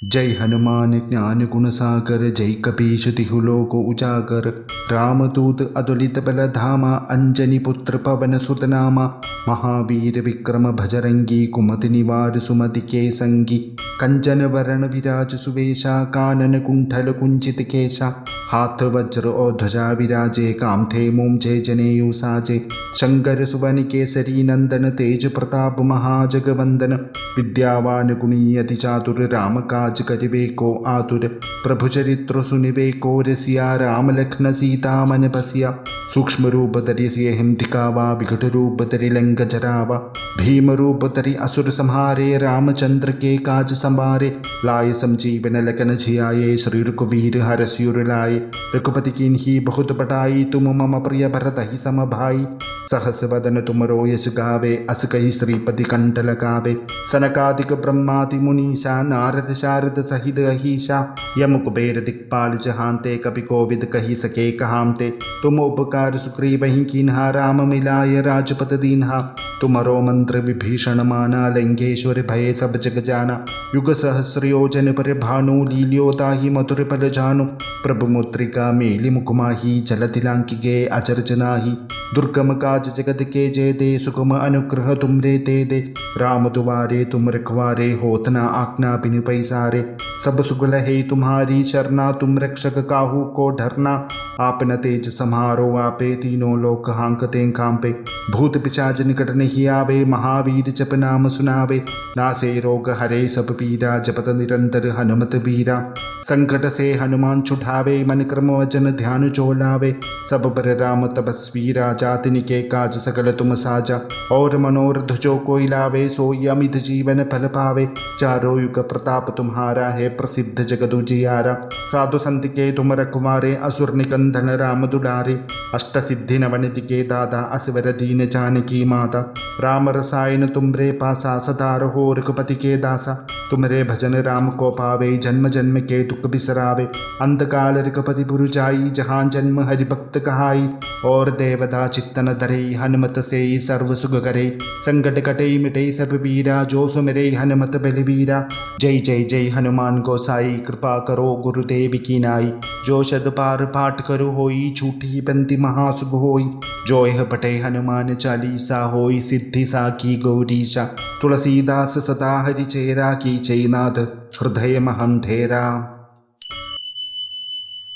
जय हनुमान ज्ञान गुण सागर, जय कपीश तिहु लोक उजागर। रामदूत अतुलित बल धामा, अंजनी पुत्र पवन सुत नामा। महावीर विक्रम भजरंगी, कुमति निवार सुमति के संगी। कंचन वरण विराज सुवेशा, कानन कुंठल कुंचित केशा। हाथ वज्र और ध्वजा विराजे, कांधे मूंझे जनेऊ साजे। शंकर सुवन केसरी नंदन, तेज प्रताप महाजगवंदन। विद्यावान गुणी अति चातुर, राम काज करिवे को आतुर। प्रभु चरित्र सुनिवे को रसिया, राम लखन सीता मन बसिया। सूक्ष्म रूप धरि सियहिं दिखावा, विकट रूप धरि लंक जरावा। भीम रूप धरि असुर संहारे, रामचंद्र के काज संवारे। लाए संजीवन लखन जियाए, श्री रघुवीर हरषि उर लाए। रघुपति कीन्ही बहुत बड़ाई, तुम मम प्रिय भरत ही सम भाई। सहस वदन तुमरो यश गावे, अस कहि श्रीपति कंठ लगावे। सनकादिक ब्रह्मादि मुनीसा, नारद शारद सहित अहीसा। यम कुबेर दिक्पाल जहांते, कपि कोविद कहि सके कहामते। तुम उपकार सुग्रीवहि कीन्हा, राम मिलाय राजपद दीन्हा। तुमरो मंत्र विभीषण माना, लंकेश्वर भय सब जग जाना। युग सहस्र योजन पर भानु, लील्यो ताहि मधुर पल जानु। प्रभु मुद्रिका मेलि मुख माहि, जलधि लांघि गए अचर जनाहि। दुर्गम काज जगत के जेते, सुगम अनुग्रह तुमरे ते दे। राम दुआरे तुम रखवारे, होत न आज्ञा बिनु पैसारे। सब सुगल है तुम्हारी शरणा, तुम रक्षक काहू को डरना। आपन तेज सम्हारो आपे, तीनों लोक हांकते कांपे। भूत पिशाच निकट नहीं आवे, महावीर जप नाम सुनावे। नासे रोग हरे सब पीरा, जपत निरंतर हनुमत बीरा। संकट से हनुमान छुड़ावे, मन क्रम वचन ध्यान जो लावे। सब पर राम तपस्वी राजा, तिनके काज सकल तुम साजा। और मनोरथ जो कोई लावे, सोई अमित जीवन फल पावे। चारों युग प्रताप तुम्हारा है, प्रसिद्ध जगत उजियारा। साधु संत के तुम रखवारे, असुर निकंदन राम दुलारे। अष्ट सिद्धि नवनिधि के दादा, असवर दीन जानकी माता। राम रसायन तुमरे पासा, सदा रहो रघुपति के दासा। तुमरे भजन राम को पावे, जन्म जन्म के दुख बिसरावे। अंतकाल रघुपति पुर जाई, जहाँ जन्म हरि भक्त कहाई। और देवता चित्तन धरे, हनुमत से सर्व सुख करे। संकट कटे मिटे सब पीरा, जो सुमिरे हनुमत बलवीरा। जय जय जय हनुमान गोसाई, कृपा करो गुरुदेव की नाई। जो शत बार पाठ करो होई, झूठी बंदी महासुख होई। जो यह पठे हनुमान चालीसा, होई सिद्धि साखी गौरीशा। तुलसीदास सदा हरि चेरा, की चैनाथ हृदय महंधेरा।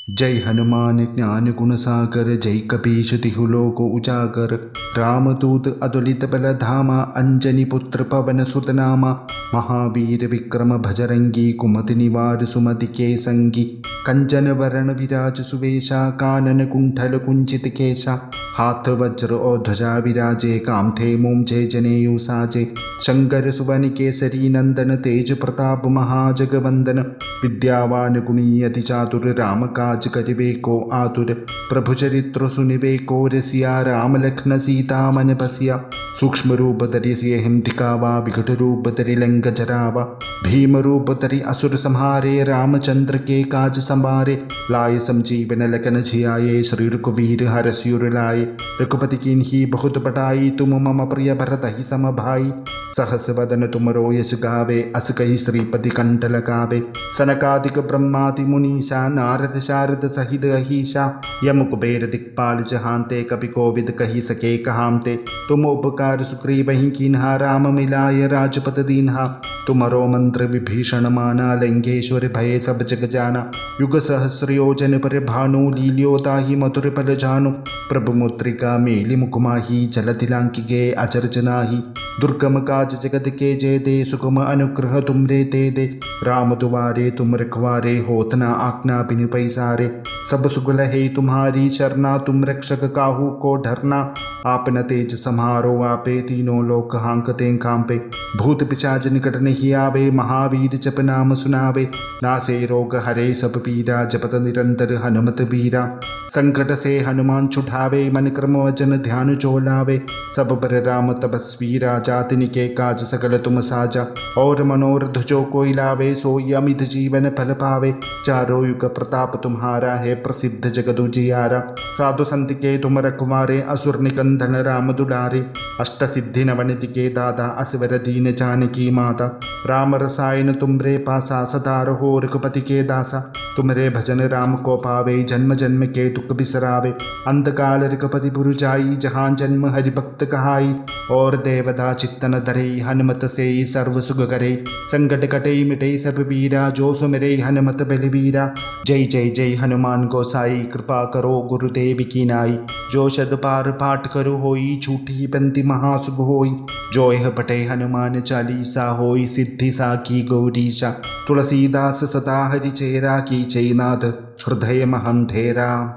जय हनुमान ज्ञान गुण सागर, जय कपीश तिहु लोक उजागर। रामदूत अतुलित बल धामा, अंजनी पुत्र पवन सुत नामा। महावीर विक्रम भजरंगी, कुमति निवार सुमति के संगी। कंचन वरण विराज सुवेशा, कानन कुंठल कुंचित केशा। हाथ वज्र और ध्वजा विराजे, कांधे मूंझे जनेऊ साजे। शंकर सुवन केसरी नंदन, तेज प्रताप महाजगवंदन। विद्यावान गुणी अति चातुर, राम काज करिवे को आतुर। प्रभु चरित्र सुनिवे को रसिया, राम लखन सीता मन बसिया। सूक्ष्म रूप धरि सियहिं दिखावा, विकट रूप धरि लंक जरावा। भीम रूप धरि असुर संहारे, रामचंद्र के काज संवारे। लाए संजीवन लखन जियाए, श्री रघुवीर हरषि उर लाए। रघुपति कीन्ही बहुत बड़ाई, तुम मम प्रिय भरत ही सम भाई। सहस वदन तुमरो यश गावे, अस कहि श्रीपति कंठ लगावे। सनकादिक ब्रह्मादि मुनीसा, नारद शारद सहित अहीसा। यम कुबेर दिक्पाल जहांते, कपि कोविद कहि सके कहामते। तुम उपकार सुग्रीवहि कीन्हा, राम मिलाय राजपद दीन्हा। तुमरो मंत्र विभीषण माना, लंकेश्वर भय सब जग जाना। युग सहस्र योजन पर भानु, लील्यो ताहि मधुर पल जानु। प्रभु मुद्रिका मेलि मुख माहि, जलधि लांघि गए अचर जनाहि। दुर्गम काज जगत के जेते, सुगम अनुग्रह तुमरे ते दे। राम दुआरे तुम रखवारे, होत न आज्ञा बिनु पैसारे। सब सुगल है तुम्हारी शरणा, तुम रक्षक काहू को डरना। आपन तेज सम्हारो आपे, तीनों लोक हांकते कांपे। भूत पिशाच निकट नहीं आवे, महावीर जप नाम सुनावे। नासे रोग हरे सब पीरा, जपत निरंतर हनुमत बीरा। संकट से हनुमान छुड़ा उठावे मन क्रम वचन ध्यान जो लावे। सब पर राम तपस्वी राजा तिनके काज सकल तुम साजा। और मनोरथ जो कोई लावे सोई अमित जीवन फल पावे। चारों युग प्रताप तुम्हारा है प्रसिद्ध जगत उजियारा। साधु संत के तुम रखवारे असुर निकंदन राम दुलारे। अष्ट सिद्धि नवनिधि के दादा असवर दीन जानकी माता। राम रसायन तुमरे पासा सदा रहो रघुपति के दासा। तुमरे भजन राम को पावे जन्म जन्म के दुख बिसरावे। अंतकाल रघुपति पुर जाई जहाँ जन्म हरि भक्त कहाई। और देवता चित्तन धरे हनुमत से सर्व सुख करे। संकट कटे मिटे सब पीरा जो सुमिरे हनुमत बलवीरा। जय जय जय हनुमान गोसाई कृपा करो गुरुदेव की नाई। जो शत पार पाठ करो होई झूठी बंदी महासुभ होई। जो यह पटे हनुमान चालीसा होई सिद्धि साकी गौरीशा। तुलसीदास सदा हरि चेरा की चैनाथ हृदय महंधेरा।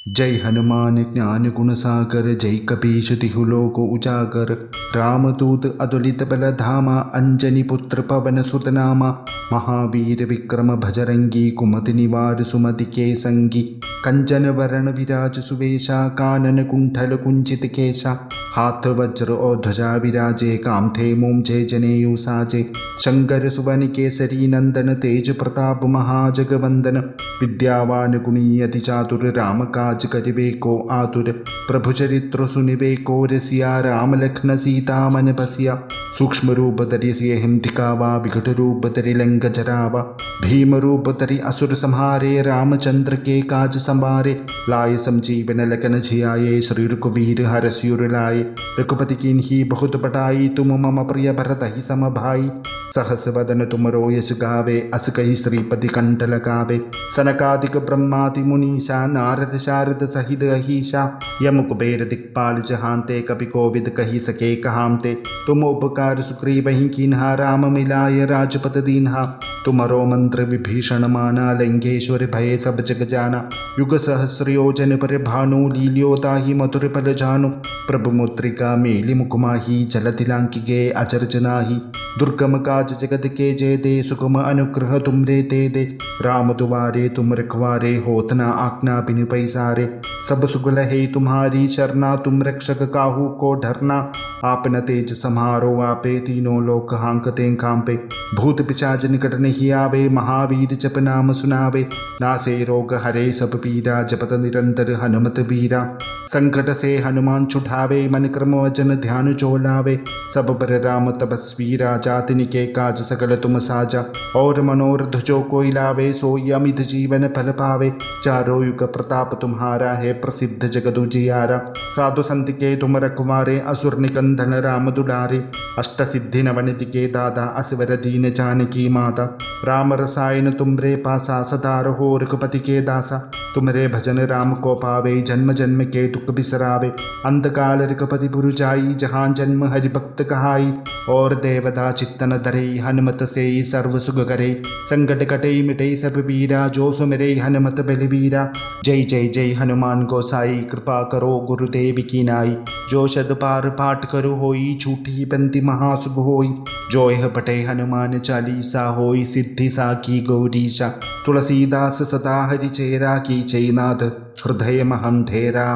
जय हनुमान ज्ञान गुण सागर जय कपीश तिहु लोक उजागर। रामदूत अतुलित बल धामा अंजनी पुत्र पवन सुत नामा। महावीर विक्रम भजरंगी कुमति निवार सुमति के संगी। कंचन वरण विराज सुवेशा कानन कुंठल कुंचित केशा। हाथ वज्र और ध्वजा विराजे कामथे मोमझे जनेयु साजे। शंकर सुवन केसरी नंदन तेज प्रताप महाजगवंदन। विद्यावान गुणी अति चातुर राम काज करिबे को आतुर। प्रभु चरित्र सुनिबे को रसिया राम लखन सीता मन बसिया। सूक्ष्म रूप धरि सियहिं दिखावा विकट रूप धरि लंक जरावा। भीम रूप धरि असुर संहारे रामचंद्र के काज संवारे। लाए संजीवन लखन जियाए श्री रघुवीर हरषि लाए। रघुपति कीन्ही बहुत बड़ाई तुम मम प्रिय भरत ही सम भाई। सहस वदन तुमरो यश गावे अस कहि श्रीपति कंठ लगावे। सनकादिक ब्रह्मादि मुनीषा नारद शारद सहित अहिषा। यम कुबेर दिक्पाल जहांते कवि कोविद कही सके कहामते। तुम उपकार सुग्रीवहि कीन्हा राम मिलाय राजपद दीन्हा। तुमरो मंत्र विभीषण माना लंकेश्वर भय सब जग जाना। युग सहस्र योजन पर भानु लील्योताहि मधुर पल जानु। प्रभु मुद्रिका मेलि मुकुमाही चलति लांकिगे अचर जनाही। दुर्गम काज जगत के जय दे सुगम अनुग्रह तुमरे दे दे। राम दुआरे तुम रखवारे होत न आज्ञा बिनु पैसारे। सब सुगल है तुम्हारी शरणा तुम रक्षक काहू को डरना। आपन तेज समारो आपे तीनों लोक हांकते कांपे। भूत पिशाच निकट नहीं आवे महावीर जप नाम सुनावे। नासे रोग हरे सब पीरा जपत निरंतर हनुमत बीरा। संकट से हनुमान छुठावे मन क्रम वचन ध्यान जो लावे। सब पर राम तपस्वी राजा तिनके काज सकल तुम साजा। और मनोरथ जो कोई लावे सोई अमित जीवन फल पावे। चारों युग प्रताप तुम्हारा है प्रसिद्ध जगत उजियारा। साधु संत के तुम रखवारे असुर निकंदन राम दुलारे। अष्ट सिद्धि नवनिधि के दादा असवर दीन जानकी माता। राम रसायन तुमरे पासा सदा रहो रघुपति के दासा। तुमरे भजन राम को पावे जन्म जन्म के दुख बिसरावे। अंतकाल रघुपति पुर जाई जहाँ जन्म हरि भक्त कहाई। और देवता चित्तन धरे हनुमत से सर्व सुख करे। संकट कटे मिटे सब पीरा जो सुमिरे हनुमत बलवीरा। जय जय जय हनुमान गोसाई कृपा करो गुरुदेव की नाई। जो शत पार पाठ करो होई झूठी बंदी महासुभ होई। जो यह पटे हनुमान चालीसा होई सिद्धि साकी गौरीशा। तुलसीदास सदा हरि चेरा की चैनाथ हृदय महंधेरा।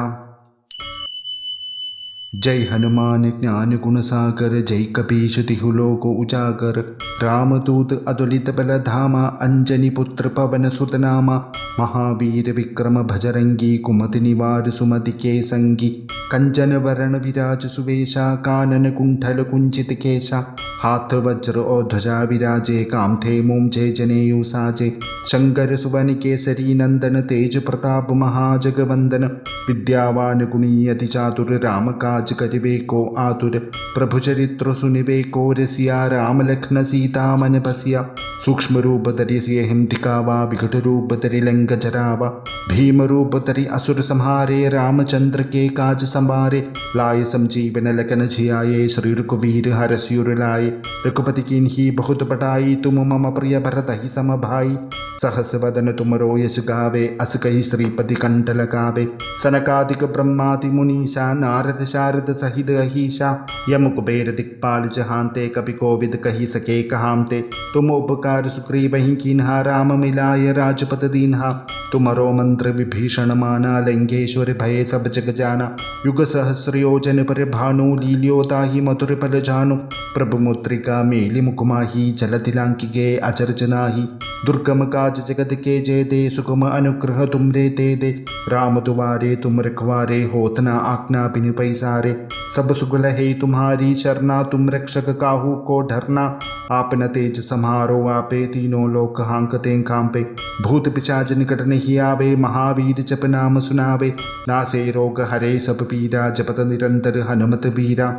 जय हनुमान ज्ञान गुण सागर जय कपीश तिहु लोक उजागर। रामदूत अतुलित बल धामा अंजनी पुत्र पवन सुत नामा। महावीर विक्रम भजरंगी कुमति निवार सुमति के संगी। कंचन वरण विराज सुवेशा कानन कुंठल कुंचित केशा। हाथ वज्र और ध्वजा विराजे कामथे मोमझे जनेयु साजे। शंकर सुवन केसरी नंदन तेज प्रताप महाजगवंदन। विद्यावान गुणी अति चातुर राम काज करिबे को आतुर। प्रभु चरित्र सुनिबे को रसिया राम लखन सीता मन बसिया। सूक्ष्म रूप धरि सियहिं दिखावा विकट रूप धरि लंक जरावा। भीम रूप धरि असुर संहारे रामचंद्र के काज संवारे। लाए संजीवन लखन जियाए श्री रघुवीर हरषि लाए। रघुपति कीन्ही बहुत बड़ाई तुम मम प्रिय भरत ही सम भाई। सहस वदन तुमरो यश गावे अस कही श्रीपति कंठ लगावे सनकादिक ब्रह्मादि मुनीषा नारद शारद सहित अहिषा यम कुबेर दिक्पाल जहांते कवि कोविद कही सके कहामते तुम उपकार सुग्रीव ही कीन्हा राम मिलाय राजपत दीन्हा तुमरो मंत्र विभीषण माना लंकेश्वर भय सब जग जाना युग सहस्र योजन पर भानु लील्योता ही मधुर पल जानु प्रभु मुद्रिका मेलि मुकुमाही जलति लांकिगे अचर जनाही दुर्गम काज जगत के जय दे सुगम अनुग्रह तुमरे दे राम दुआरे तुम रखवारे होत न आज्ञा बिनु पैसारे सब सुगल है तुम्हारी शरणा तुम रक्षक काहू को डरना आपन तेज समारो आपे तीनों लोक हांकते कांपे भूत पिशाच निकट नहीं आवे महावीर जप नाम सुनावे नासे रोग हरे सब पीरा जपत निरंतर हनुमत बीरा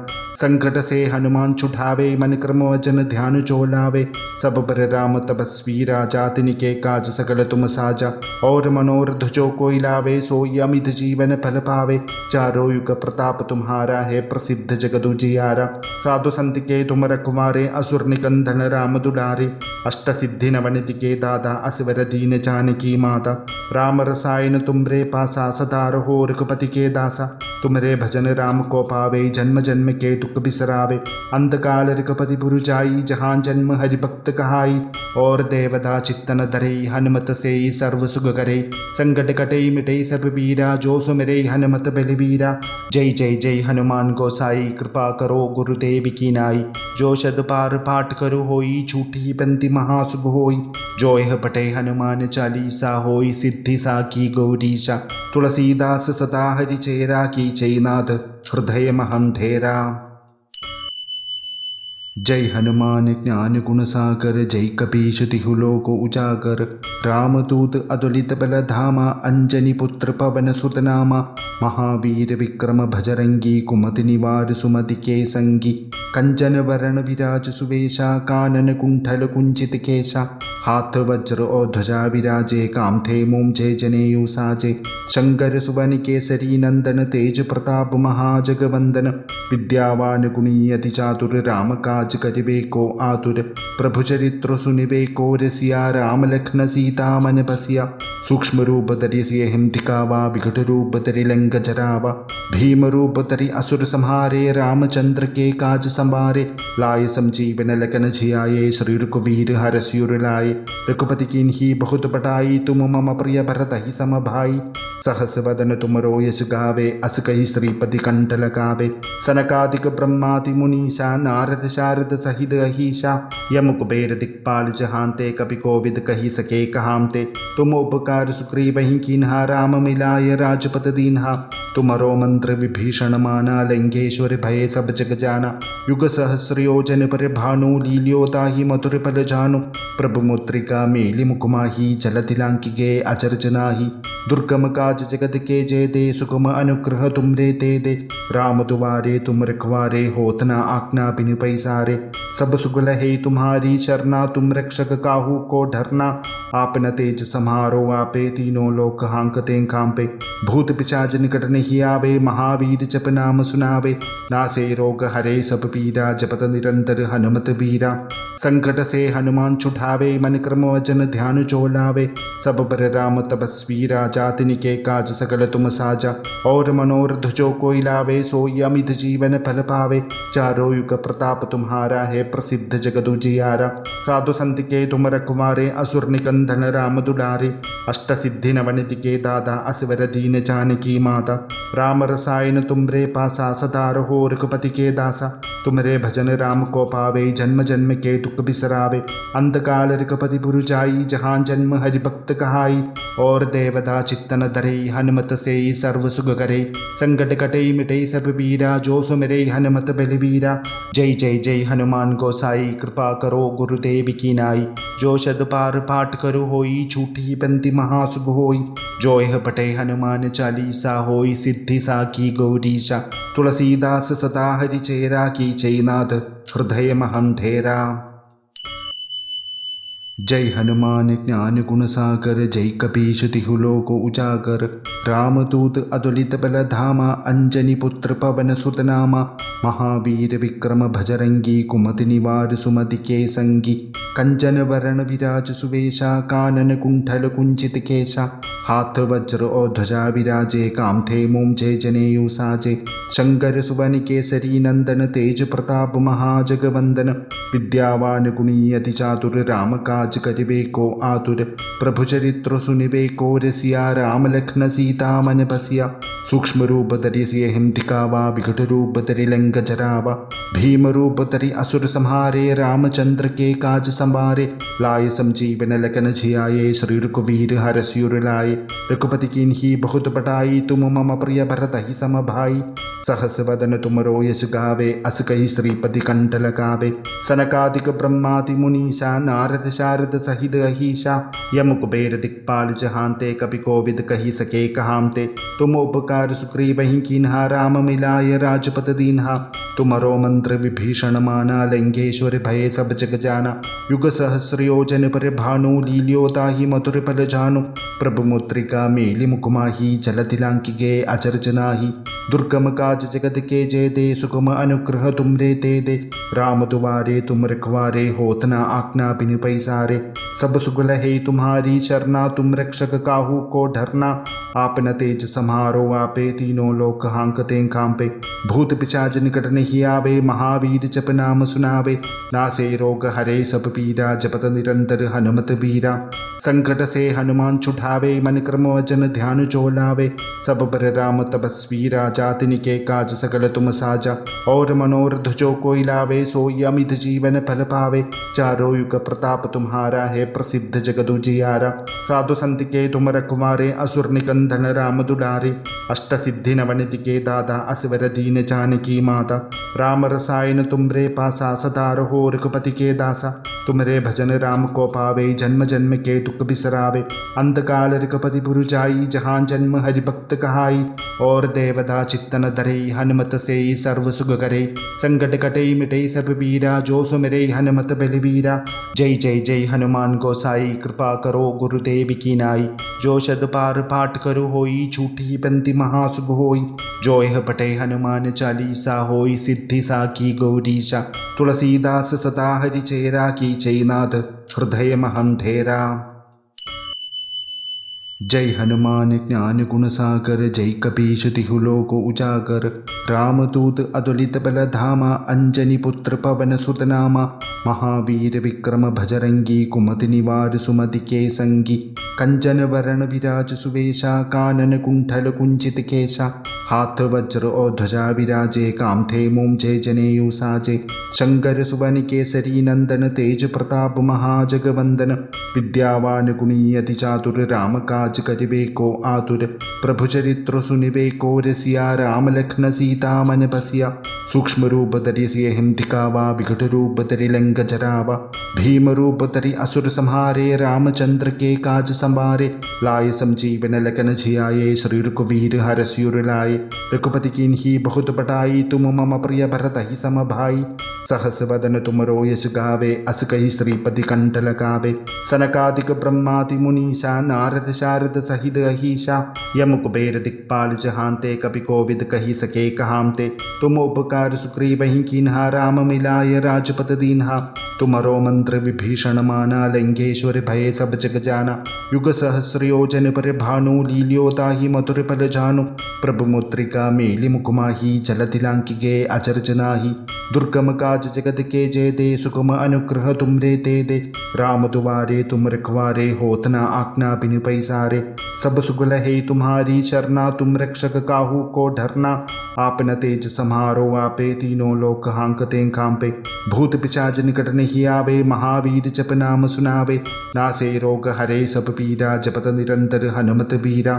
संकट से हनुमान छुठावे मन क्रम वचन ध्यान चोलावे सब पर राम तपस्वी राजा तिनके काज सकल तुम साजा और मनोरथ जो कोई लावे सोई अमित जीवन फल पावे चारों युग प्रताप तुम्हारा है प्रसिद्ध जगत उजियारा साधु संत के तुम रखवारे असुर निकंदन राम दुलारे अष्ट सिद्धि नवनिधि के दादा असवर दीन जानकी माता राम रसायन तुमरे पासा सदा रहो रघुपति के दासा तुमरे भजन राम को पावे जन्म जन्म के दुख बिसरावे अंतकाल रघुपति पुर जाई जहाँ जन्म हरि भक्त कहाई और देवदा चित्तन धरे हनुमत से सर्व सुख करे संकट कटे मिटे सब वीरा जो सुमिरे हनुमत बलवीरा जय जय जय हनुमान गोसाई कृपा करो गुरुदेव की नाई जो शद पार पाठ करो होई झूठी बंदी महासुभ होई जो यह पटे हनुमान चालीसा होई सिद्धि सा की गौरीशा तुलसीदास सदा हरि चेरा की चैनाथ हृदय महंधेरा। जय हनुमान ज्ञान गुण सागर जय कपीश तिहु लोक उजागर रामदूत अतुलित बल धामा अंजनी पुत्र पवन सुत नामा महावीर विक्रम भजरंगी कुमति निवार सुमति के संगी कंचन वरण विराज सुवेशा कानन कुंठल कुंचित केशा हाथ वज्र और ध्वजा विराजे कामथे मोमझे जनेयु साजे शंकर सुवन केसरी नंदन तेज प्रताप महाजगवंदन विद्यावान गुणी अति चातुर राम काज करिवे को आतुर प्रभु चरित्र सुनिवे को रसिया राम लखन सीता मन बसिया सूक्ष्म रूप धरि सियहिं दिखावा विकट रूप धरि लंक जरावा भीम रूप धरि असुर संहारे रामचंद्र के काज संवारे लाए संजीवन लखन झियाये श्री रघुवीर हरषि लाए रघुपति कीन्ही बहुत बड़ाई तुम मम प्रिय भरत ही सम भाई सहस वदन तुमरो यश गावे अस कही श्रीपति कंठ लगावे सनकादिक ब्रह्मादि मुनीषा नारद शारद सहित अहिषा यम कुबेर दिक्पाल जहांते कवि कोविद कही सके कहामते तुम उपकार सुग्रीव ही कीन्हा राम मिलाय राजपत दीन्हा तुमरो मंत्र विभीषण माना लंकेश्वर भय सब जग जाना युग सहस्र योजन पर भानु लील्योता ही मधुर पल जानु प्रभु मुद्रिका मेलि मुकुमाही जलति लांकिगे अचर जनाही दुर्गम काज जगत के जय दे सुगम अनुग्रह तुमरे दे राम दुआरे तुम रखवारे होत न आज्ञा बिनु पैसारे सब सुगल है तुम्हारी शरणा तुम रक्षक काहू को डरना आपन तेज समारो आपे तीनों लोक हांकते कांपे भूत पिशाच निकट नहीं आवे महावीर जप नाम सुनावे नासे रोग हरे सब पीरा जपत निरंतर हनुमत बीरा संकट से हनुमान छुठावे मन क्रम वचन ध्यान चोलावे सब पर राम तपस्वी राजा तिनके काज सकल तुम साजा और मनोरथ जो कोई लावे सोई अमित जीवन फल पावे चारों युग प्रताप तुम्हारा है प्रसिद्ध जगत उजियारा साधु संत के तुम रखवारे असुर निकंदन राम दुलारे अष्ट सिद्धि नवनिधि के दादा असवर दीन जानकी माता राम रसायन तुमरे पासा सदा रहो रघुपति के दासा तुमरे भजन राम को पावे जन्म जन्म के दुख बिसरावे अंतकाल रघुपति पुर जाई जहाँ जन्म हरि भक्त कहाई और देवदा चित्तन धरे हनुमत से सर्व सुख करे संकट कटे मिटे सब वीरा जो सुमिरे हनुमत बलवीरा जय जय जय हनुमान गोसाई कृपा करो गुरुदेव की नाई जो शद पार पाठ करो होई झूठी बंदी महासुभ होई जो यह पटे हनुमान चालीसा होई सिद्धि सा की गौरीशा तुलसीदास सदा हरि चेरा की चैनाथ हृदय महंधेरा। जय हनुमान ज्ञान गुण सागर जय कपीश तिहु लोक उजागर रामदूत अतुलित बल धामा अंजनी पुत्र पवन सुत नामा महावीर विक्रम भजरंगी कुमति निवार सुमति के संगी कंचन वरण विराज सुवेशा कानन कुंठल कुंचित केशा हाथ वज्र और ध्वजा विराजे काम थे मोमजे जनेयु साजे शंकर सुवन केसरी नंदन तेज प्रताप महाजगवंदन विद्यावान गुणी अति चातुर राम काज करिवे को आतुर प्रभु चरित्र सुनिवे को रसिया राम लखन सीता मन बसिया सूक्ष्म रूप धरि सियहिं दिखावा विकट रूप धरि लंक जरावा भीम रूप धरि असुर संहारे रामचंद्र के काज संवारे लाए संजीवन लखन झियाये श्री रघुवीर हरषि लाए रघुपति कीन्ही बहुत बड़ाई तुम मम प्रिय भरत ही सम भाई सहस वदन तुमरो यश गावे अस कही श्रीपति कंठ लगावे सनकादिक ब्रह्मादि मुनीषा नारद शारद सहित अहिषा यम कुबेर दिक्पाल जहांते कपि कोविद कही सके कहामते तुम उपकार सुग्रीवहि कीन्हा राम मिलाय राजपत दीन्हा तुमरो मंत्र विभीषण माना लंकेश्वर भय सब जग जाना युग सहस्र योजन पर भानु लील्योता ही मधुर फल जानु प्रभु मुद्रिका मेलि मुकुमाही जलति लांकिगे अचर जनाही दुर्गम काज जगत के जय दे सुगम अनुग्रह तुमरे दे राम दुआरे तुम रखवारे होत न आज्ञा बिन पैसारे सब सुगल है तुम्हारी शरणा तुम रक्षक काहू को डरना आपन तेज समारो आपे तीनों लोक हांकते कांपे भूत पिशाच निकट नहीं आवे महावीर जप नाम सुनावे नासे रोग हरे सब पीरा जपत निरंतर हनुमत बीरा संकट से हनुमान छुठावे मन क्रम वचन ध्यान जो लावे सब पर राम तपस्वी राजा तिनके काज सकल तुम साजा और मनोरथ जो कोई लावे सोई अमित जीवन फल पावे चारों युग प्रताप तुम्हारा है प्रसिद्ध जगत उजियारा साधु संत के तुम रखवारे असुर निकंदन राम दुलारे अष्ट सिद्धि नवनिधि के दादा असवर दीन जानकी माता राम रसायन तुमरे पासा सदा रहो रघुपति के दासा तुमरे भजन राम को पावे जन्म जन्म के दुख बिसरावे अंतकाल रघुपति पुर जाई जहाँ जन्म हरि भक्त कहाई और देवता चित्तन धरे हनुमत से सर्व सुख करे संकट कटे मिटे सब पीरा जो सुमिरे हनुमत बलवीरा जय जय जय हनुमान गोसाई कृपा करो गुरुदेव की नाई जो शत पार पाठ करो होई झूठी बंदी महासुख होई जो यह पटे हनुमान चालीसा होई सिद्धि साकी गौरीशा तुलसीदास सदा हरि चेरा की चैनाथ हृदय महंधेरा। जय हनुमान ज्ञान गुण सागर जय कपीश तिहु लोक उजागर रामदूत अतुलित बल धामा अंजनी पुत्र पवन सुत नामा महावीर विक्रम भजरंगी कुमति निवार सुमति के संगी कंचन वरण विराज सुवेशा कानन कुंठल कुंचित केशा हाथ वज्र और ध्वजा विराजे काम थे मोमजे जनेयु साजे शंकर सुवन केसरी नंदन तेज प्रताप महाजगवंदन विद्यावान गुणी अति चातुर राम काज करिवे को आतुर प्रभु चरित्र सुनिवे को रसिया राम लखन सीता मन बसिया सूक्ष्म रूप धरि सियहिं दिखावा विकट रूप धरि लंक जरावा भीम रूप धरि असुर संहारे रामचंद्र के काज संवारे लाए संजीवन लखन झियाये श्री रघुवीर हरषि लाए रघुपति कीन्ही बहुत बड़ाई तुम मम प्रिय भरत ही सम भाई सहस वदन तुमरो यश गावे अस कही श्रीपति कंठ लगावे सनकादिक ब्रह्मादि मुनीषा नारद शारद सहित अहिषा यम कुबेर दिक्पाल जहांते कपि कोविद कही सके कहामते तुम उपकार सुग्रीवहि कीन्हा राम मिलाय राजपत दीन्हा तुमरो मंत्र विभीषण माना लंकेश्वर भय सब जग जाना युग सहस्र योजन पर भानु लील्योता ही मधुर फल जानु प्रभु मुद्रिका मेलि मुकुमाही जलति लांकिगे अचर जनाही दुर्गम काज जगत के जय दे सुगम अनुग्रह तुमरे दे राम दुआरे तुम रखवारे होत न आज्ञा बिन पैसारे सब सुगल है तुम्हारी शरणा तुम रक्षक काहू को डरना आपन तेज समारो आपे तीनों लोक हांकते कांपे भूत पिशाच निकट नहीं आवे महावीर जप नाम सुनावे नासे रोग हरे सब पीरा जपत निरंतर हनुमत बीरा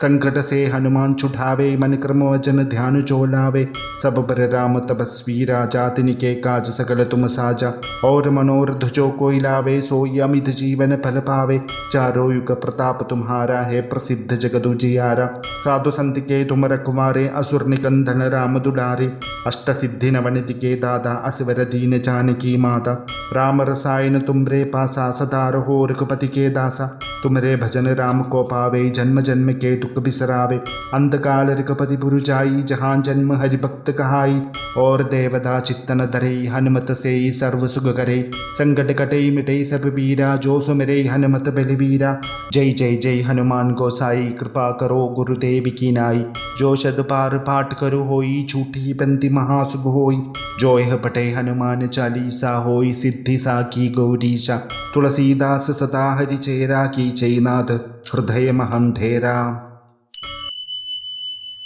संकट से हनुमान छुठावे मन क्रम वचन ध्यान जो लावे सब पर राम तपस्वी राजा तिनके काज सकल तुम साजा और मनोरथ जो कोई लावे सोई अमित जीवन फल पावे चारों युग प्रताप तुम्हारा है प्रसिद्ध जगत उजियारा साधु संत के तुम रखवारे असुर निकंदन राम दुलारे अष्ट सिद्धि नवनिधि के दादा असवर दीन जानकी माता राम रसायन तुमरे पासा सदा रहो रघुपति के दासा तुमरे भजन राम को पावे जन्म जन्म के दुख बिसरावे अंतकाल रघुपति पुर जाई जहाँ जन्म हरि भक्त कहाई और देवता चित्तन धरे धरे हनुमत से सर्व सुख करे। संकट कटे मिटे सब पीरा जो सुमिरे हनुमत बलवीरा। जय जय जय हनुमान गोसाई कृपा करो गुरुदेव की नाई। जो शत पार पाठ करो होई छूटी पंक्ति महासुख होई। जो यह पटे हनुमान चालीसा होई सिद्धि साकी गौरीशा। तुलसीदास सदा हरिचेरा की चैनाथ हृदय महंधेरा।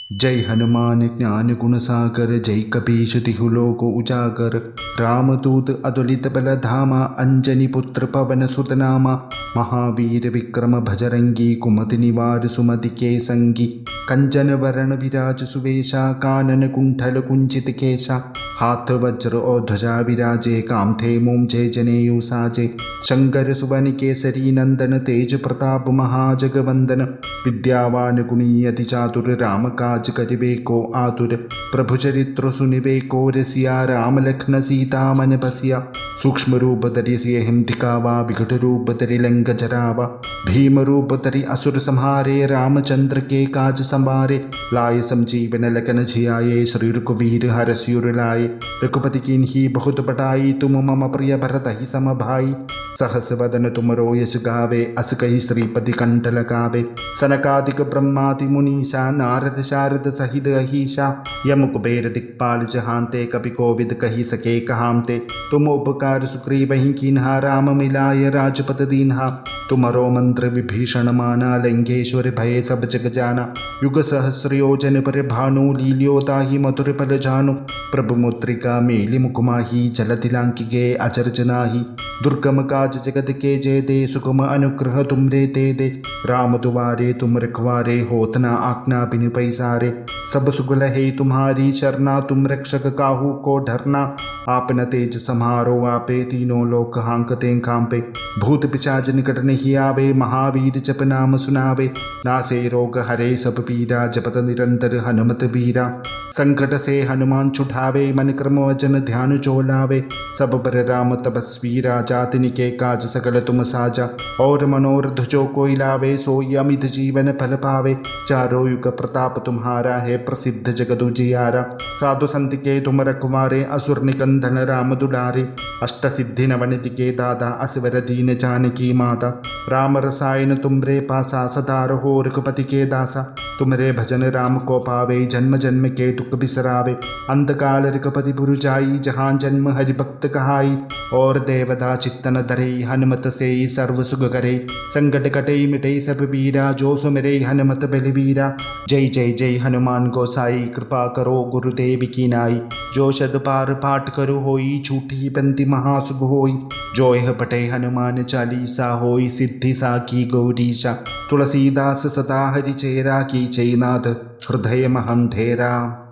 जय हनुमान ज्ञान गुण सागर जय कपीश तिहु लोक उजागर। रामदूत अतुलित बल धामा अंजनी पुत्र पवन सुत नामा। महावीर विक्रम भजरंगी कुमति निवार सुमति के संगी। कंचन वरण विराज सुवेशा कानन कुंठल कुंचित केशा। हाथ वज्र और ध्वजा विराजे कामथे मोमजे जनेयु साजे। शंकर सुवन केसरी नंदन तेज प्रताप महाजगवंदन। विद्यावान गुणी अति चातुर राम काज करिबे को आतुर। प्रभु चरित्र सुनिबे को रसिया राम लखन सीता मन बसिया। सूक्ष्म रूप धरि सियहिं दिखावा विकट रूप धरि लंक जरावा। भीम रूप धरि असुर संहारे रामचंद्र के काज संवारे। लाए संजीवन लखन जियाए श्री रघुवीर हरषि लाए। रघुपति कीन्ही बहुत बड़ाई तुम मम प्रिय भरत ही सम भाई। सहस वदन तुमरो यश गावे अस कहि श्रीपति कंठ लगावे। सनकादिक ब्रह्मादि मुनीसा नारद शारद सहित अहिषा। यम कुबेर दिक्पाल जहांते कपि कोविद कहि सके कहामते। तुम उपकार सुग्रीवहि कीन्हा राम मिलाय राजपद दीन्हा। तुमरो मंत्र विभीषण माना लंकेश्वर भय सब जग जाना। युग सहस्र योजन पर भानु लील्योताहि मधुर पल जानु। प्रभु मुद्रिका मेलि मुकुमाही चलति लांकिगे अचरज नाही। दुर्गम काज जगत के जय दे सुगम अनुग्रह तुमरे दे दे। राम दुआरे तुम रखवारे होत न आज्ञा बिनु पैसारे। सब सुगल है तुम्हारी शरणा तुम रक्षक काहू को डरना। आपन तेज समारो आपे तीनों लोक हांकते कांपे। भूत पिशाच निकट नहीं आवे महावीर जप नाम सुनावे। नासे रोग हरे सब पीरा जपत निरंतर हनुमत बीरा। संकट से हनुमान छुठावे मन क्रम वचन ध्यान जो लावे। सब बर राम तपस्वी राजा तिनके काज सकल तुम साजा। और मनोरथ जो कोई लावे सोई अमित जीवन फल पावे। चारों युग प्रताप तुम्हारा है प्रसिद्ध जगत उजियारा। साधु संत के तुम रखवारे असुर निकंदन राम दुलारे। अष्ट सिद्धि नवनिधि के दादा असवर दीन जानकी माता। राम रसायन तुमरे पासा सदा रहो रघुपति के दासा। तुमरे भजन राम को पावे जन्म जन्म के दुख बिसरावे। अंतकाल रघुपति पुर जाई जहाँ जन्म हरि भक्त कहाई। और देवता चित्तन धरे हनुमत से सर्व सुख करे। संकट कटे मिटे सब पीरा जो सुमिरे हनुमत बलवीरा। जय जय जय हनुमान गोसाई कृपा करो गुरुदेव की नाई। जो शत पार पाठ करो होई छूटी पंक्ति महासुख होई। जो यह पटे हनुमान चालीसा होई सिद्धि साकी गौरीशा। तुलसीदास सदा हरिचेरा की चैनाथ हृदय महंधेरा।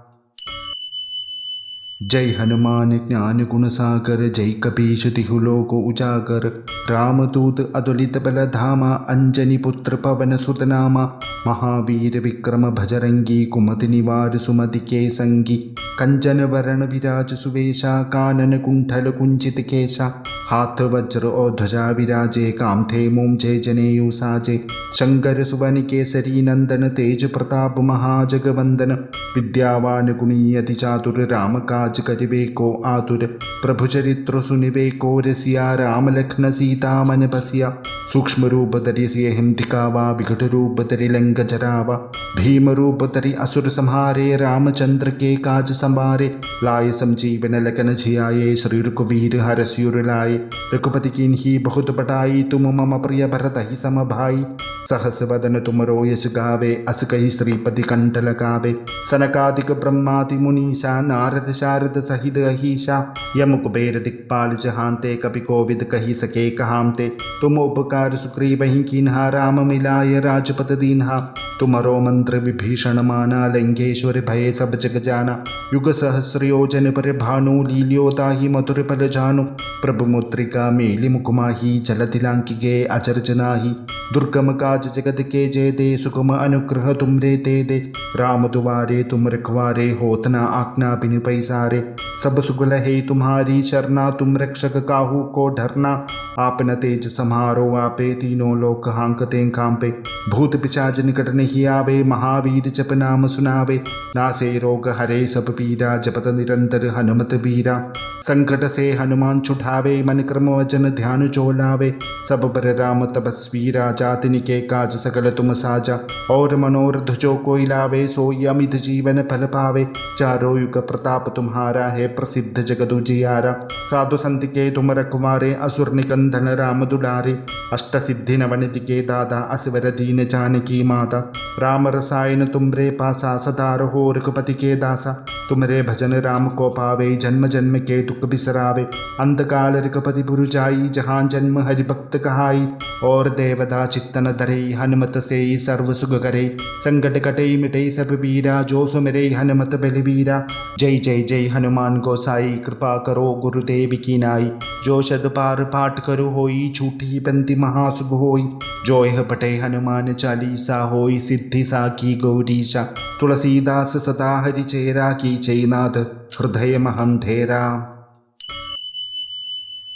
जय हनुमान ज्ञान गुण सागर जय कपीश तिहु लोक उजागर। रामदूत अतुलित बल धामा अंजनी पुत्र पवन सुत नामा। महावीर विक्रम भजरंगी कुमति निवार सुमति के संगी। कंचन वरण विराज सुवेशा कानन कुंठल कुंचित केशा। हाथ वज्र और ध्वजा विराजे कामथे मोमजे जनेयु साजे। शंकर सुवन केसरी नंदन तेज प्रताप महाजगवंदन। विद्यावान गुणी अति चातुर राम काज करिबे को आतुर। प्रभु चरित्र सुनिबे को रसिया राम लखन सीता मन बसिया। सूक्ष्म रूप धरि सियहिं दिखावा विकट रूप धरि लंक जरावा। भीम रूप धरि असुर संहारे रामचंद्र के काज संवारे। लाए संजीवन लखन जियाए श्री रघुवीर हरषि लाए। रघुपति कीन्ही बहुत बड़ाई तुम मम प्रिय भरत ही सम भाई। सहस वदन तुमरो यश गावे अस कहि श्रीपति कंठ लगावे। सनकादिक ब्रह्मादि मुनीसा नारद शारद सहित अहिषा। यम कुबेर दिक्पाल जहांते कपि कोविद कहि सके कहामते। तुम उपकार सुग्रीवहि कीन्हा राम मिलाय राजपद दीन्हा। तुमरो मंत्र विभीषण माना लंकेश्वर भय सब जग जाना। युग सहस्र योजन पर भानु लील्योताहि मधुर पल जानु। प्रभु मुद्रिका मेलि मुकुमाही चलति लांकिगे अचरज नाही। दुर्गम काज जगत के जय दे सुगम अनुग्रह तुमरे दे दे। राम दुआरे तुम रखवारे होत न आज्ञा बिनु पैसारे। सब सुगल है तुम्हारी शरणा तुम रक्षक काहू को डरना। आपन तेज समारो आपे तीनों लोक हांकते कांपे। भूत पिशाच निकट नहीं आवे, महावीर जप नाम सुनावे। नासे रोग हरे सब पीरा, जपत निरंतर हनुमत बीरा। संकट से हनुमान छुठावे, मन क्रम वचन ध्यान जो लावे। सब पर राम तपस्वी राजा, तिनके काज सकल तुम साजा। और मनोरथ जो कोई लावे, सोई अमित जीवन फल पावे। चारों युग प्रताप तुम्हारा है, प्रसिद्ध जगत उजियारा। साधु संत के तुम रखवारे, असुर निकंदन राम दुलारे। अष्ट सिद्धि नवनिधि के दादा, असवर दीन जानकी माता। राम रसायन तुमरे पासा, सदा रहो रघुपति के दासा। तुमरे भजन राम को पावे, जन्म जन्म के दुख बिसरावे। अंतकाल रघुपति पुर जाई, जहाँ जन्म हरि भक्त कहाई। और देवता चित्तन धरे, हनुमत से सर्व सुख करे। संकट कटे मिटे सब पीरा, जो सुमिरे हनुमत बलवीरा। जय जय जय हनुमान गोसाई, कृपा करो गुरुदेव की नाई। जो शत पार पाठ करो होई, झूठी पंक्ति महासुख होई। जो यह पटे हनुमान चालीसा, होई सिद्धि साकी गौरीशा। तुलसीदास सदा हरि चेरा, की चैनाथ हृदय महंधेरा।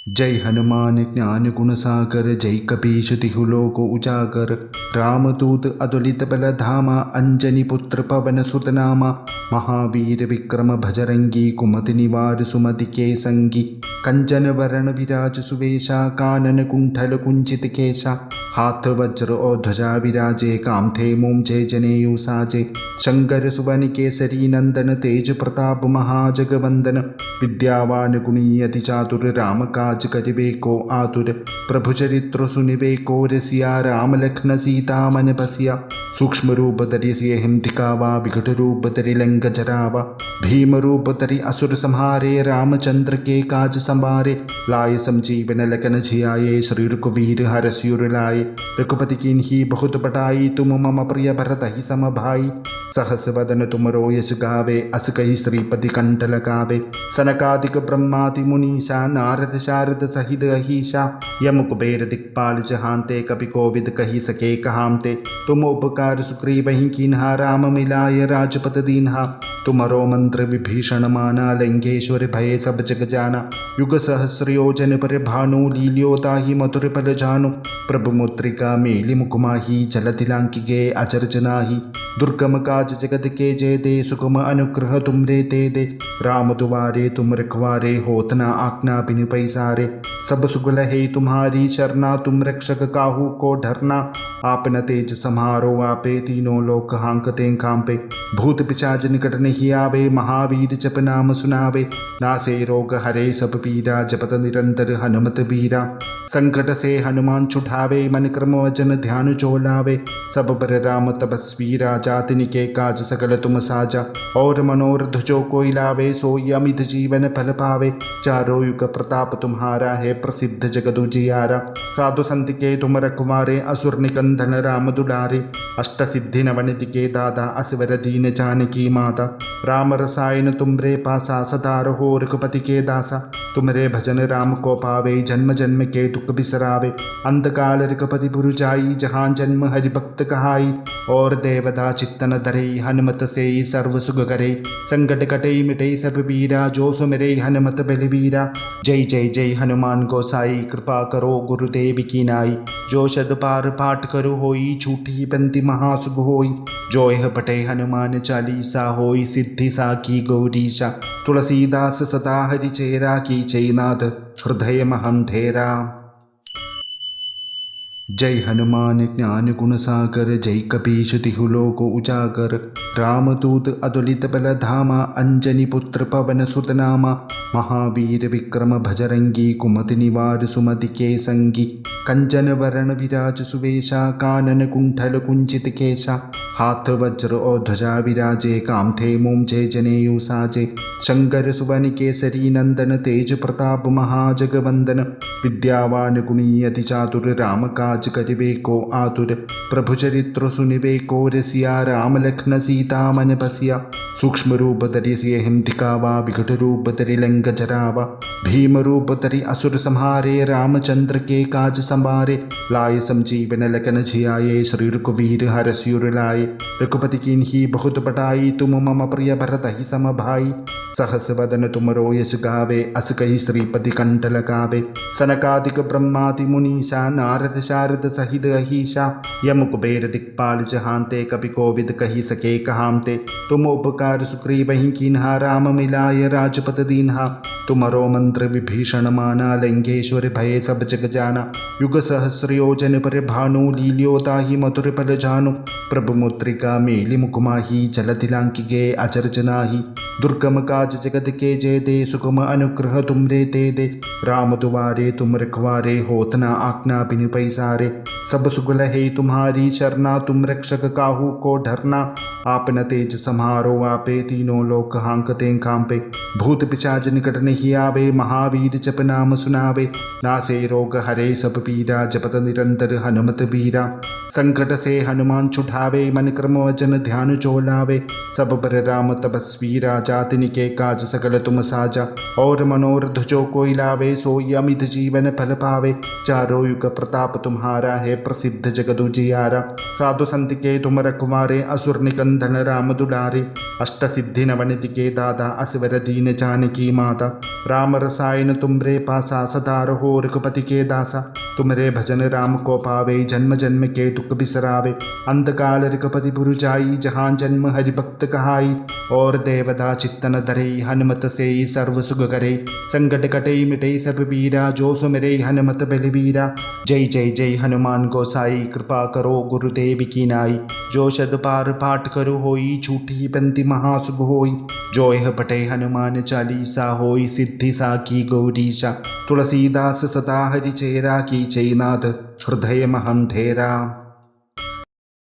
जय हनुमान ज्ञान गुण सागर, जय कपीश तिहु लोक उजागर। रामदूत अतुलित बल धामा, अंजनी पुत्र पवन सुत नामा। महावीर विक्रम भजरंगी, कुमति निवार सुमति के संगी। कंचन वरण विराज सुवेशा, कानन कुंठल कुंचित केशा। हाथ वज्र और ध्वजा विराजे, कांधे मोंचे जनेऊ साजे। शंकर सुवन केसरी नंदन, तेज प्रताप महाजगवंदन। विद्यावान गुणी अति चातुर, राम काज करिवे को आतुर। प्रभु चरित्र सुनिवे को रसिया, राम लखन सीता मन बसिया। सूक्ष्म रूप धरि सियहिं दिखावा, विकट रूप धरि लंक जरावा। भीम रूप धरि असुर संहारे, रामचंद्र के काज संवारे। लाए संजीवन लखन जियाए, श्री रघुवीर हरषि उर लाए। रघुपति कीन्ही बहुत बड़ाई, तुम मम प्रिय भरत ही सम भाई। सहस वदन तुमरो यश गावे, अस कहि श्रीपति कंठ लगावे। सनकादिक ब्रह्मादि मुनीसा, नारद शारद सहित अहीसा। यम कुबेर दिक्पाल जहांते, कपि कोविद कहि सके कहामते। तुम उपकार सुग्रीवहि कीन्हा, राम मिलाय राजपद दीन्हा। तुमरो मंत्र विभीषण माना, लंकेश्वर भय सब जग जाना। युग सहस्र योजन पर भानु, लील्यो ताहि मधुर पल जानु। प्रभु मुद्रिका मेलि मुख माही, चलति लांघि गे अचर जनाही। दुर्गम काज जगत के जय दे, सुगम अनुग्रह तुमरे ते दे। राम दुआरे तुम रखवारे, होत न आज्ञा बिनु पैसारे। सब सुगल है तुम्हारी शरणा, तुम रक्षक काहू को डरना। आपन तेज सम्हारो आपे, तीनों लोक हांकते कांपे। भूत पिशाच निकट नहीं आवे, महावीर जप नाम सुनावे। नासे रोग हरे सब पीरा, जपत निरंतर हनुमत बीरा। संकट से हनुमान छुठावे, मन क्रम वचन ध्यान जो लावे। सब पर राम तपस्वी राजा, तिनके काज सकल तुम साजा। और मनोरथ जो कोई लावे, सोई अमित जीवन फल पावे। चारों युग प्रताप तुम्हारा है, प्रसिद्ध जगत उजियारा। साधु संत के तुम रखवारे, असुर निकंदन राम दुलारे। अष्ट सिद्धि नवनिधि के दादा, असवर दीन जानकी माता। राम रसायन तुमरे पासा, सदा रहो रघुपति के दासा। तुमरे भजन राम को पावे, जन्म जन्म के दुख बिसरावे। अंतकाल रघुपति पुर जाई, जहाँ जन्म हरि भक्त कहाई। और देवता चित्तन धरे, हनुमत से सर्व सुख करे। संकट कटे मिटे सब पीरा, जो सुमिरे हनुमत बलवीरा। जय जय जय हनुमान गोसाई, कृपा करो गुरुदेव की नाई। जो शत पार पाठ करो होई, झूठी पंक्ति महासुख होई। जो यह पटे हनुमान चालीसा, होई सिद्धि साकी गौरीशा। तुलसीदास सदा हरि चेरा, की चैनाथ हृदय महंधेरा। जय हनुमान ज्ञान गुण सागर, जय कपीश तिहु लोक उजागर। रामदूत अतुलित बल धामा, अंजनी पुत्र पवन सुत नामा। महावीर विक्रम भजरंगी, कुमति निवार सुमति के संगी। कंचन वरण विराज सुवेशा, कानन कुंठल कुंचित केशा। हाथ वज्र और ध्वजा विराजे, कांधे मोंचे जनेऊ साजे। शंकर सुवन केसरी नंदन, तेज प्रताप महाजगवंदन। विद्यावान गुणी अति चातुर, राम काज करिवे को आतुर। प्रभु चरित्र सुनिवे को रसिया, राम लखन सीता मन बसिया। सूक्ष्म रूप धरि सियहिं दिखावा, विकट रूप धरि लंक जरावा। भीम रूप धरि असुर संहारे, रामचंद्र के काज संवारे। लाए संजीवन लखन जियाए, श्री रघुवीर हरषि उर लाए। रघुपति कीन्ही बहुत बड़ाई, तुम मम प्रिय भरत ही सम भाई। सहस वदन तुमरो यश गावे, अस कही श्रीपति कंठ लगावे। सनकादिक ब्रह्मादि मुनीषा, नारद शारद सहित अहिषा, यम कुबेर दिक्पाल जहांते, कपि कोविद कही सके कहामते। तुम उपकार सुग्रीव ही कीन्हा, राम मिलाय राजपत दीन्हा। तुमरो मंत्र विभीषण माना, लंकेश्वर भय सब जग जाना। युग सहस्र योजन पर भानु, लील्योता ही मधुर पल जानु। प्रभु मुद्रिका मेलि मुकुमाही, चलति लांकिगे अचर जनाही। दुर्गम काज जगत के जय दे, सुगम अनुग्रह तुमरे दे। राम दुआरे तुम रखवारे, होत न आज्ञा बिनु पैसारे। सब सुगल है तुम्हारी शरणा, तुम रक्षक काहू को डरना। आपन तेज समारो आपे, तीनों लोक हांकते कांपे। भूत पिशाच निकट नहीं आवे, महावीर जप नाम सुनावे। नासे रोग हरे सब पीरा, जपत निरंतर हनुमत बीरा। संकट से हनुमान छुठावे, मन क्रम वचन ध्यान जो लावे। सब पर राम तपस्वी राजा, तिनके काज सकल तुम साजा। और मनोरथ जो कोई लावे, सोई अमित जीवन फल पावे। चारों युग प्रताप तुम्हारा है, प्रसिद्ध जगत उजियारा। साधु संत के तुम रखवारे, असुर निकंदन राम दुलारे। अष्ट सिद्धि नवनिधि के दादा, असवर दीन जानकी माता। राम रसायन तुमरे पासा, सदा रहो रघुपति के दासा। तुमरे भजन राम को पावे, जन्म जन्म के दुख बिसरावे। अंतकाल रघुपति पुर जाई, जहाँ जन्म हरि भक्त कहाई। और देवता चित्तन धरे, हनुमत से सर्व सुख करे। संकट कटे मिटे सब पीरा, जो सुमिरे हनुमत बलवीरा। जय जय जय हनुमान गोसाई, कृपा करो गुरुदेव की नाई। जो शत बार पाठ करो होई, झूठी बंदी महासुख होई। जो यह पठे हनुमान चालीसा, होई सिद्धि साकी गौरीशा। तुलसीदास सदा हरि चेरा, की चैनाथ हृदय महंधेरा।